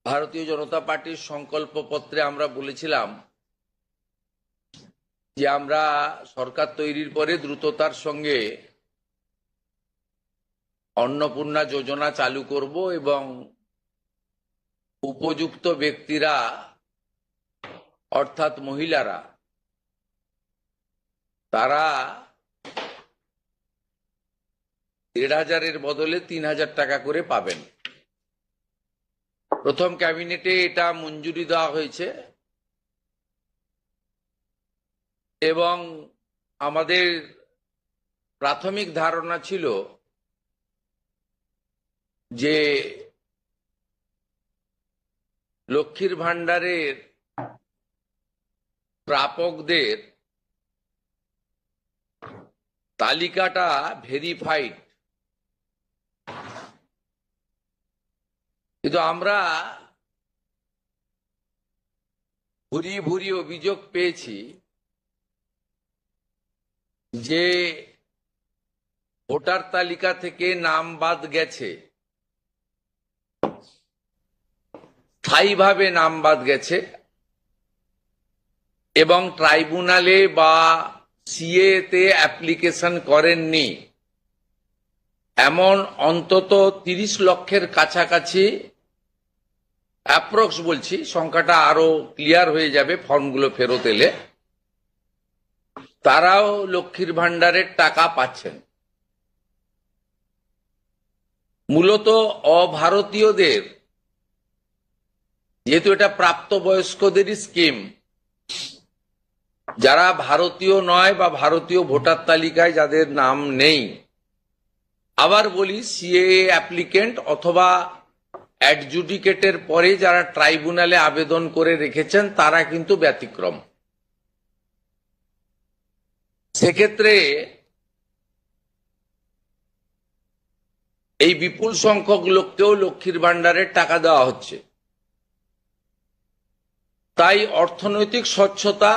ভারতীয় জনতা পার্টির সংকল্পপত্রে আমরা বলেছিলাম যে আমরা সরকার তৈরির পরে দ্রুততার সঙ্গে অন্নপূর্ণা যোজনা চালু করব এবং উপযুক্ত ব্যক্তিরা অর্থাৎ মহিলারা তারা ১,৫০০-এর বদলে ৩,০০০ টাকা করে পাবেন। প্রথম ক্যাবিনেটে এটা মঞ্জুরি দেওয়া হয়েছে এবং আমাদের প্রাথমিক ধারণা ছিল যে লক্ষ্মীর ভাণ্ডারের প্রাপকদের তালিকাটা ভেরিফাইড, কিন্তু আমরা ভুরিয়ে ভুরিয়ে অভিযোগ পেয়েছি যে ভোটার তালিকা থেকে নাম বাদ গেছে, স্থায়ীভাবে নাম বাদ গেছে এবং ট্রাইব্যুনালে বা সিএ তে অ্যাপ্লিকেশন করেননি এমন অন্তত ৩০ লক্ষের কাছাকাছি, অ্যাপ্রক্স বলছি, সংখ্যাটা আরো ক্লিয়ার হয়ে যাবে ফর্মগুলো ফেরত এলে, তারাও লক্ষ্মীর ভাণ্ডারের টাকা পাচ্ছেন। মূলত অভারতীয়দের, যেহেতু এটা প্রাপ্তবয়স্কদেরই স্কিম, যারা ভারতীয় নয় বা ভারতীয় ভোটার তালিকায় যাদের নাম নেই, আবার বলি সিএএ অ্যাপ্লিকেন্ট অথবা অ্যাডজুডিকেটের পরে যারা ট্রাইব্যুনালে আবেদন করে রেখেছেন তারা কিন্তু ব্যতিক্রম। সেক্ষেত্রে এই বিপুল সংখ্যক লোককেও লক্ষ্মীর ভাণ্ডারের টাকা দেওয়া হচ্ছে। তাই অর্থনৈতিক স্বচ্ছতা,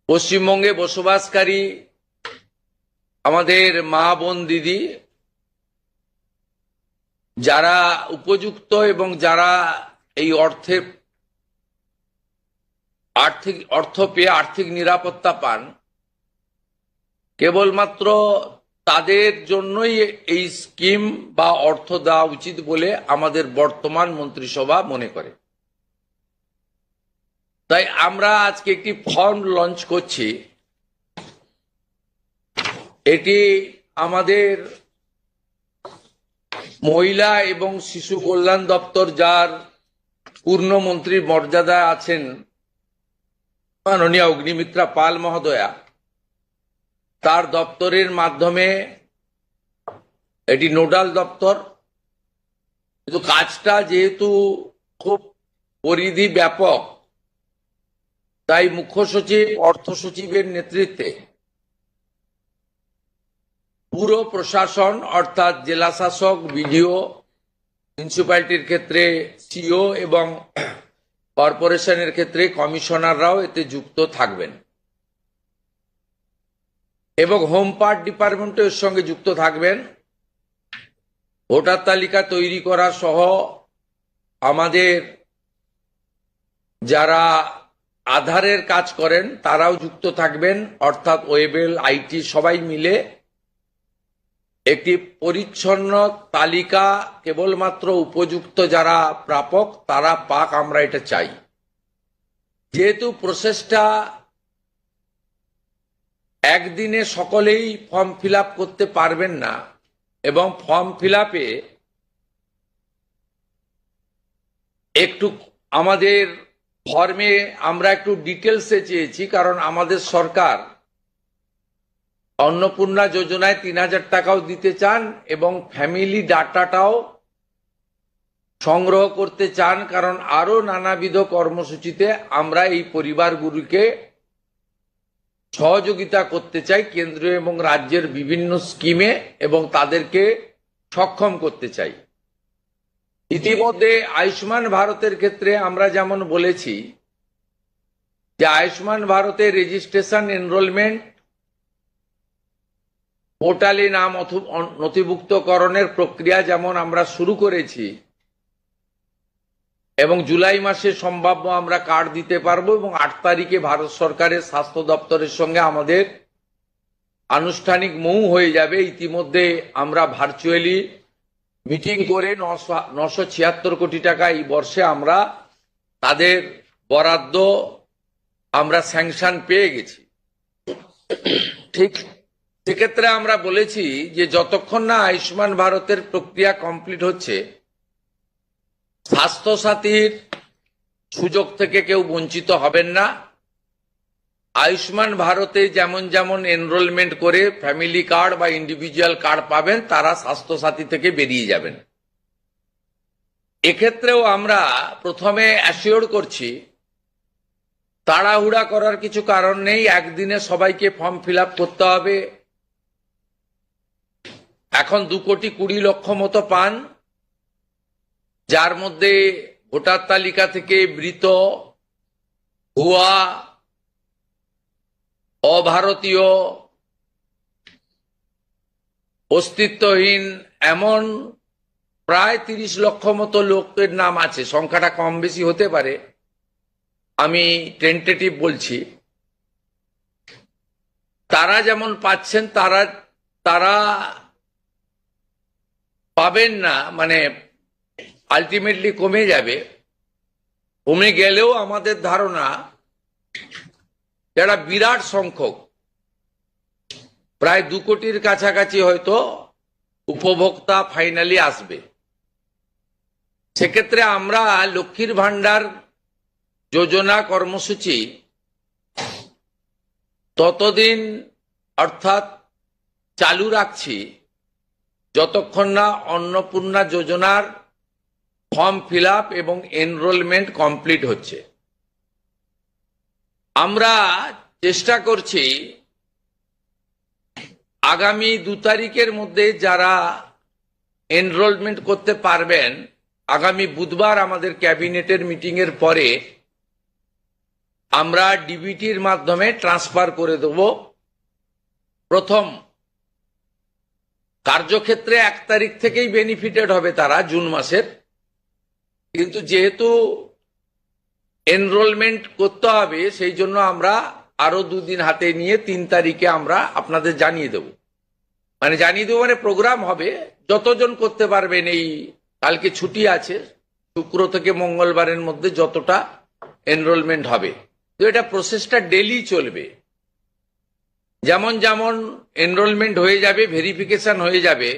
পশ্চিমবঙ্গে বসবাসকারী আমাদের মা বোন দিদি যারা উপযুক্ত এবং যারা এই অর্থ পেয়ে আর্থিক নিরাপত্তা পান, কেবলমাত্র তাদের জন্যই এই স্কিম বা অর্থ দেওয়া উচিত বলে আমাদের বর্তমান মন্ত্রিসভা মনে করে। তাই আমরা আজকে একটি ফর্ম লঞ্চ করছি। এটি আমাদের মহিলা এবং শিশু কল্যাণ দপ্তর, যার পূর্ণমন্ত্রীর মর্যাদায় আছেন মাননীয় অগ্নিমিত্রা পাল মহোদয়া, তার দপ্তরের মাধ্যমে, এটি নোডাল দপ্তর, কিন্তু কাজটা যেহেতু খুব পরিধি ব্যাপক, তাই মুখ্য সচিব, অর্থ সচিবের নেতৃত্বে পুরো প্রশাসন অর্থাৎ জেলা শাসক, বিডিও, মিউনিসিপ্যালিটির ক্ষেত্রে সিও এবং কর্পোরেশনের ক্ষেত্রে কমিশনাররাও এতে যুক্ত থাকবেন এবং হোম পার্ট ডিপার্টমেন্টও এর সঙ্গে যুক্ত থাকবেন। ভোটার তালিকা তৈরি করা সহ আমাদের যারা আধারের কাজ করেন তারাও যুক্ত থাকবেন, অর্থাৎ ওয়েবেল, আইটি সবাই মিলে একটি পরিচ্ছন্ন তালিকা কেবলমাত্র উপযুক্ত যারা প্রাপক তারা পাক, আমরা এটা চাই। যেহেতু প্রসেসটা একদিনে সকলেই ফর্ম ফিল আপ করতে পারবেন না এবং ফর্ম ফিল আপে একটু আমাদের ফর্মে আমরা একটু ডিটেলসে চেয়েছি, কারণ আমাদের সরকার অন্নপূর্ণা যোজনায় ৩,০০০ টাকাও দিতে চান এবং ফ্যামিলি ডাটাটাও সংগ্রহ করতে চান, কারণ আরো নানাবিধ কর্মসূচিতে আমরা এই পরিবারগুলিকে সহযোগিতা করতে চাই কেন্দ্রীয় এবং রাজ্যের বিভিন্ন স্কিমে এবং তাদেরকে সক্ষম করতে চাই। ইতিমধ্যে আয়ুষ্মান ভারতের ক্ষেত্রে আমরা যেমন বলেছি যে আয়ুষ্মান ভারতের রেজিস্ট্রেশন, এনরোলমেন্ট, পোর্টালে নাম নথিভুক্তকরণের প্রক্রিয়া যেমন আমরা শুরু করেছি, এবং জুলাই মাসে সম্ভাব্য আমরা কার্ড দিতে পারবো এবং 8 তারিখে ভারত সরকারের স্বাস্থ্য দপ্তরের সঙ্গে আমাদের আনুষ্ঠানিক মৌ হয়ে যাবে। ইতিমধ্যে আমরা ভার্চুয়ালি মিটিং করে 976 কোটি টাকা এই বর্ষে আমরা তাদের বরাদ্দ আমরা স্যাংশন পেয়ে গেছি। ঠিক সেক্ষেত্রে আমরা বলেছি যে যতক্ষণ না আয়ুষ্মান ভারতের প্রক্রিয়া কমপ্লিট হচ্ছে, স্বাস্থ্যসাথীর সুযোগ থেকে কেউ বঞ্চিত হবেন না। আয়ুষ্মান ভারতে যেমন যেমন এনরোলমেন্ট করে ফ্যামিলি কার্ড বা ইন্ডিভিজুয়াল কার্ড পাবেন, তারা স্বাস্থ্যসাথী থেকে বেরিয়ে যাবেন। এক্ষেত্রেও আমরা প্রথমে অ্যাসিওর করছি, তাড়াহুড়া করার কিছু কারণ নেই। একদিনে সবাইকে ফর্ম ফিল আপ করতে হবে। এখন 2,20,00,000 মতো পান, যার মধ্যে ভোটার তালিকা থেকে মৃত, ভুয়া, অভারতীয়, অস্তিত্বহীন এমন প্রায় 30 লক্ষ মতো লোকের নাম আছে। সংখ্যাটা কম বেশি হতে পারে, আমি টেন্টেটিভ বলছি। তারা যেমন পাচ্ছেন তারা পাবেন না, মানে আলটিমেটলি কমে যাবে। কমে গেলেও আমাদের ধারণা যারা বিরাট সংখ্যক, প্রায় 2 কোটির কাছাকাছি হয়তো উপভোক্তা ফাইনালি আসবে। সেক্ষেত্রে আমরা লক্ষ্মীর ভান্ডার যোজনা কর্মসূচি ততদিন অর্থাৎ চালু রাখছি যতক্ষণ না অন্নপূর্ণা যোজনার ফর্ম ফিল আপ এবং এনরোলমেন্ট কমপ্লিট হচ্ছে। আমরা চেষ্টা করছি আগামী 2 তারিখের মধ্যে যারা এনরোলমেন্ট করতে পারবেন, আগামী বুধবার আমাদের ক্যাবিনেটের মিটিং এর পরে আমরা ডিবিটির মাধ্যমে ট্রান্সফার করে দেব। প্রথম কার্যক্ষেত্রে 1 তারিখ থেকেই বেনিফিটেড হবে তারা, জুন মাসের। কিন্তু যেহেতু এনরোলমেন্ট করতে হবে, সেই জন্য আমরা আরো 2 দিন হাতে নিয়ে 3 তারিখে আমরা আপনাদের জানিয়ে দেব। মানে প্রোগ্রাম হবে, যতজন করতে পারবেন। এই কালকে ছুটি আছে, শুক্র থেকে মঙ্গলবারের মধ্যে যতটা এনরোলমেন্ট হবে। তো এটা প্রসেসটা ডেলি চলবে। যেমন যেমন এনরোলমেন্ট হয়ে যাবে, ভেরিফিকেশন হয়ে যাবে,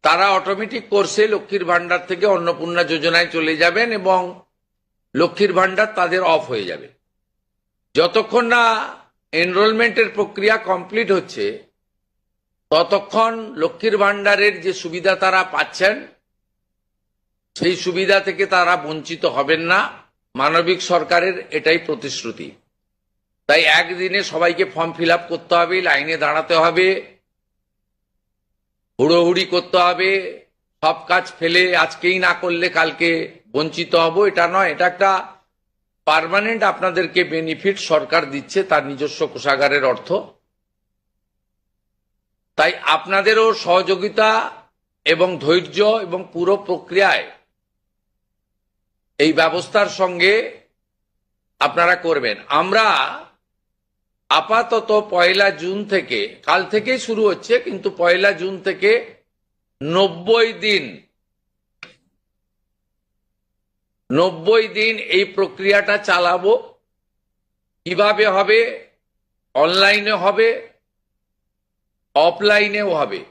তারা অটোমেটিক কোর্সে লক্ষ্মীর ভান্ডার থেকে অন্নপূর্ণা যোজনায় চলে যাবেন এবং লক্ষ্মীর ভান্ডার তাদের অফ হয়ে যাবে। যতক্ষণ না এনরোলমেন্টের প্রক্রিয়া কমপ্লিট হচ্ছে, ততক্ষণ লক্ষ্মীর ভান্ডারের যে সুবিধা তারা পাচ্ছেন, সেই সুবিধা থেকে তারা বঞ্চিত হবেন না। মানবিক সরকারের এটাই প্রতিশ্রুতি। তাই একদিনে সবাইকে ফর্ম ফিল আপ করতে হবে, লাইনে দাঁড়াতে হবে, হুড়োহুড়ি করতে হবে, সব কাজ ফেলে আজকেই না করলে কালকে বঞ্চিত হব, এটা নয়। এটা একটা পার্মানেন্ট আপনাদেরকে বেনিফিট সরকার দিচ্ছে তার নিজস্ব কোষাগারের অর্থ। তাই আপনাদেরও সহযোগিতা এবং ধৈর্য এবং পুরো প্রক্রিয়ায় এই ব্যবস্থার সঙ্গে আপনারা করবেন। আমরা আপাতত 1 জুন থেকে, কাল থেকেই শুরু হচ্ছে, কিন্তু 1 জুন থেকে 90 দিন এই প্রক্রিয়াটা চালাবো। কিভাবে হবে? অনলাইনে হবে, অফলাইনেও হবে।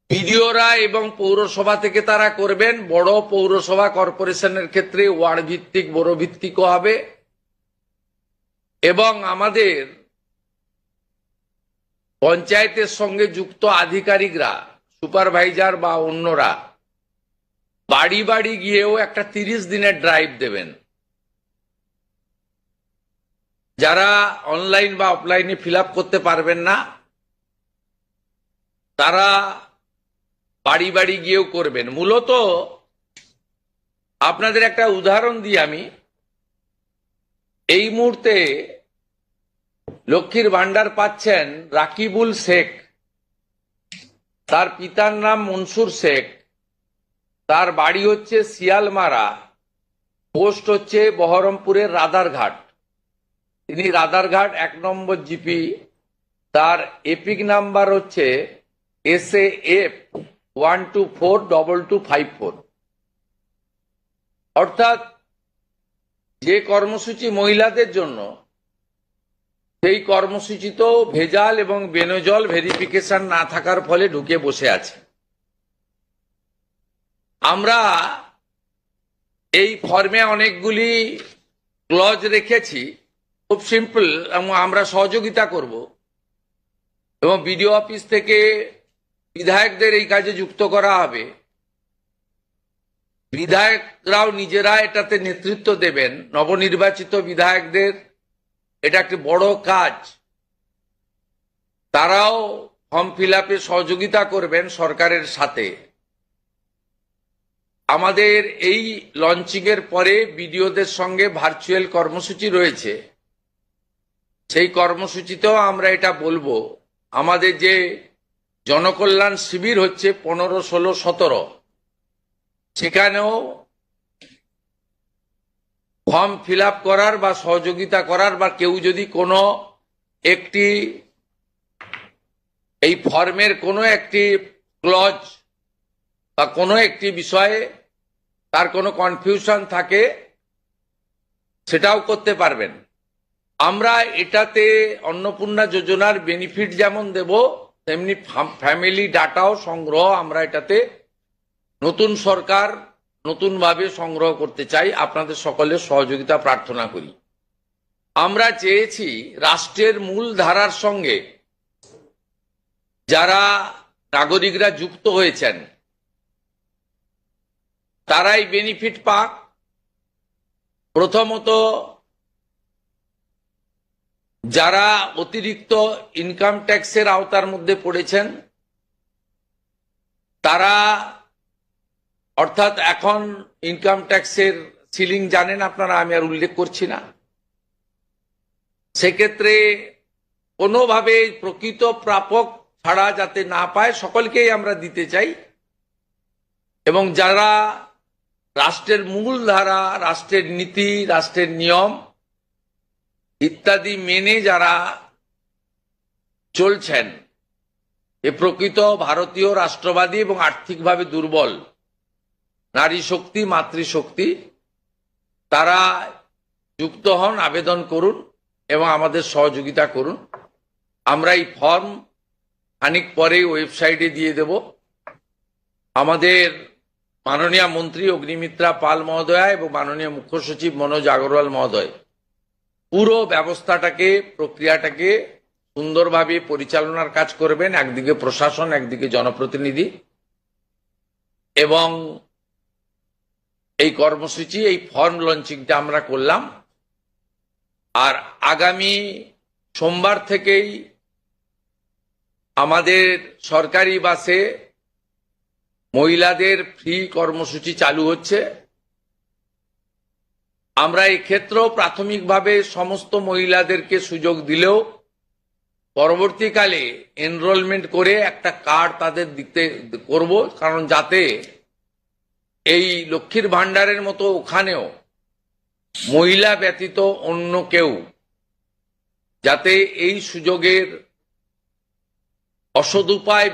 বিডিওরা এবং পৌরসভা থেকে তারা করবেন। বড় পৌরসভা কর্পোরেশনের ক্ষেত্রে ওয়ার্ড ভিত্তিক, বড় ভিত্তিকও হবে। এবং আমাদের পঞ্চায়েতের সঙ্গে যুক্ত আধিকারিকরা, সুপারভাইজার বা অন্যরা বাড়ি বাড়ি গিয়েও একটা 30 দিনের ড্রাইভ দেবেন। যারা অনলাইন বা অফলাইনে ফিল আপ করতে পারবেন না, তারা বাড়ি বাড়ি গিয়েও করবেন। মূলত আপনাদের একটা উদাহরণ দিই আমি। এই মুহূর্তে লক্ষ্মীর ভান্ডার পাচ্ছেন রাকিবুল শেখ, তার পিতার নাম মনসুর শেখ, তার বাড়ি হচ্ছে শিয়ালমারা, পোস্ট হচ্ছে বহরমপুরের রাদারঘাট। তিনি রাদারঘাট 1 নম্বর জিপি। তার এপিক নাম্বার হচ্ছে SAF 1242254। অর্থাৎ যে কর্মসূচি মহিলাদের জন্য, সেই কর্মসূচি তো ভেজাল এবং বেনজল ভেরিফিকেশন না থাকার ফলে ঢুকে বসে আছে। আমরা এই ফর্মে অনেকগুলি ক্লজ রেখেছি, খুব সিম্পল, এবং আমরা সহযোগিতা করব এবং বিডিও অফিস থেকে বিধায়কদের এই কাজে যুক্ত করা হবে। বিধায়করাও নিজেরা এটাতে নেতৃত্ব দেবেন। নবনির্বাচিত বিধায়কদের এটা একটি বড় কাজ, তারাও ফর্ম ফিল আপে সহযোগিতা করবেন সরকারের সাথে। আমাদের এই লঞ্চিং এর পরে বিডিওদের সঙ্গে ভার্চুয়াল কর্মসূচি রয়েছে, সেই কর্মসূচিতেও আমরা এটা বলবো। আমাদের যে জনকল্যাণ শিবির হচ্ছে 15, 16, 17, সেখানেও ফর্ম ফিল আপ করার বা সহযোগিতা করার, বা কেউ যদি কোনো একটি এই ফর্মের কোনো একটি ক্লজ বা কোনো একটি বিষয়ে তার কোনো কনফিউশন থাকে, সেটাও করতে পারবেন। আমরা এটাতে অন্নপূর্ণা যোজনার বেনিফিট যেমন দেব, তেমনি ফ্যামিলি ডাটাও সংগ্রহ আমরা এটাতে নতুন সরকার নতুনভাবে সংগ্রহ করতে চাই। আপনাদের সকলের সহযোগিতা প্রার্থনা করি। আমরা চেয়েছি রাষ্ট্রের মূল ধারার সঙ্গে যারা নাগরিকরা যুক্ত হয়েছেন তারাই বেনিফিট পাক। প্রথমত, যারা অতিরিক্ত ইনকাম ট্যাক্সের আওতার মধ্যে পড়েছেন তারা, অর্থাৎ এখন ইনকাম ট্যাক্সের সিলিং জানেন আপনারা, আমি আর উল্লেখ করছি না। সেক্ষেত্রে কোনোভাবে প্রকৃত প্রাপক ছাড়া যাতে না পায়, সকলকেই আমরা দিতে চাই। এবং যারা রাষ্ট্রের মূল ধারা, রাষ্ট্রের নীতি, রাষ্ট্রের নিয়ম ইত্যাদি মেনে যারা চলছেন, এ প্রকৃত ভারতীয় রাষ্ট্রবাদী এবং আর্থিকভাবে দুর্বল নারী শক্তি, মাতৃশক্তি, তারা যুক্ত হন, আবেদন করুন এবং আমাদের সহযোগিতা করুন। আমরা এই ফর্ম খানিক পরে ওয়েবসাইটে দিয়ে দেব। আমাদের মাননীয় মন্ত্রী অগ্নিমিত্রা পাল মহোদয়া এবং মাননীয় মুখ্য সচিব মনোজ আগরওয়াল মহোদয় পুরো ব্যবস্থাটাকে, প্রক্রিয়াটাকে সুন্দরভাবে পরিচালনার কাজ করবেন। একদিকে প্রশাসন, একদিকে জনপ্রতিনিধি। এবং এই কর্মসূচি, এই ফর্ম লঞ্চিংটা আমরা করলাম। আর আগামী সোমবার থেকেই আমাদের সরকারি বাসে মহিলাদের ফ্রি কর্মসূচি চালু হচ্ছে। আমরা এই ক্ষেত্রেও প্রাথমিকভাবে সমস্ত মহিলাদেরকে সুযোগ দিলেও পরবর্তীকালে এনরোলমেন্ট করে একটা কার্ড তাদের দিতে করব, কারণ যাতে এই লক্ষ্মীর ভান্ডারের মতো ওখানেও মহিলা ব্যতীত অন্য কেউ যাতে এই সুযোগের অসদুপায়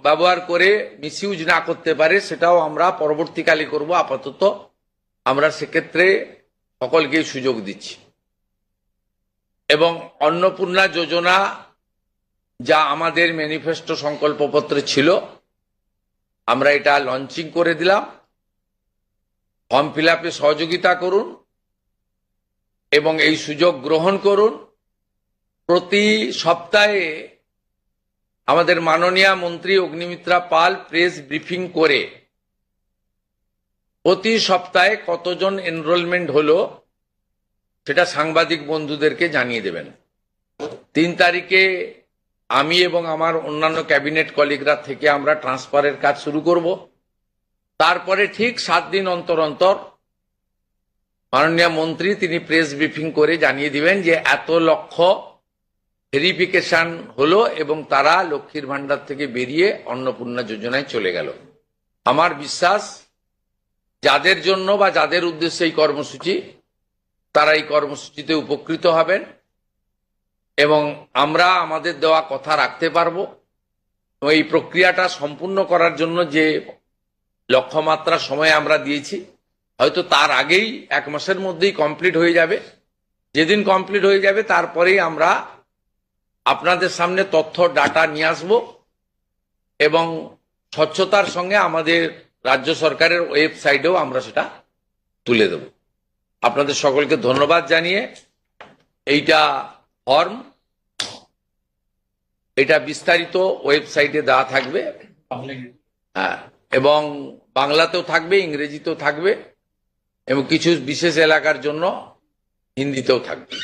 ব্যবহার করে মিসইউজ না করতে পারে, সেটাও আমরা পরবর্তীকালে করব। আপাতত আমরা সেক্ষেত্রে সকলকেই সুযোগ দিচ্ছি। এবং অন্নপূর্ণা যোজনা যা আমাদের ম্যানিফেস্টো সংকল্পপত্রে ছিল, আমরা এটা লঞ্চিং করে দিলাম। ফর্ম ফিল আপে সহযোগিতা করুন এবং এই সুযোগ গ্রহণ করুন। প্রতি সপ্তাহে আমাদের মাননীয় মন্ত্রী অগ্নিমিত্রা পাল প্রেস ব্রিফিং করে প্রতি সপ্তাহে কতজন এনরোলমেন্ট হলো সেটা সাংবাদিক বন্ধুদেরকে জানিয়ে দেবেন। 3 তারিখে আমি এবং আমার অন্যান্য ক্যাবিনেট কলিগরা থেকে আমরা ট্রান্সফারের কাজ শুরু করব। তারপরে ঠিক 7 দিন অন্তর অন্তর মাননীয় মন্ত্রী তিনি প্রেস ব্রিফিং করে জানিয়ে দিবেন যে এত লক্ষ ভেরিফিকেশন হলো এবং তারা লক্ষ্মীর ভান্ডার থেকে বেরিয়ে অন্নপূর্ণা যোজনায় চলে গেল। আমার বিশ্বাস যাদের জন্য বা যাদের উদ্দেশ্যে এই কর্মসূচি, তারা এই কর্মসূচিতে উপকৃত হবেন এবং আমরা আমাদের দেওয়া কথা রাখতে পারবো। এই প্রক্রিয়াটা সম্পূর্ণ করার জন্য যে লক্ষ্যমাত্রা সময় আমরা দিয়েছি, হয়তো তার আগেই 1 মাসের মধ্যেই কমপ্লিট হয়ে যাবে। যেদিন কমপ্লিট হয়ে যাবে তারপরেই আমরা আপনাদের সামনে তথ্য ডাটা নিয়ে আসব এবং স্বচ্ছতার সঙ্গে আমাদের রাজ্য সরকারের ওয়েবসাইটেও আমরা সেটা তুলে দেব। আপনাদের সকলকে ধন্যবাদ জানিয়ে এইটা ফর্ম, এটা বিস্তারিত ওয়েবসাইটে দেওয়া থাকবে, হ্যাঁ, এবং বাংলাতেও থাকবে, ইংরেজিতেও থাকবে এবং কিছু বিশেষ এলাকার জন্য হিন্দিতেও থাকবে।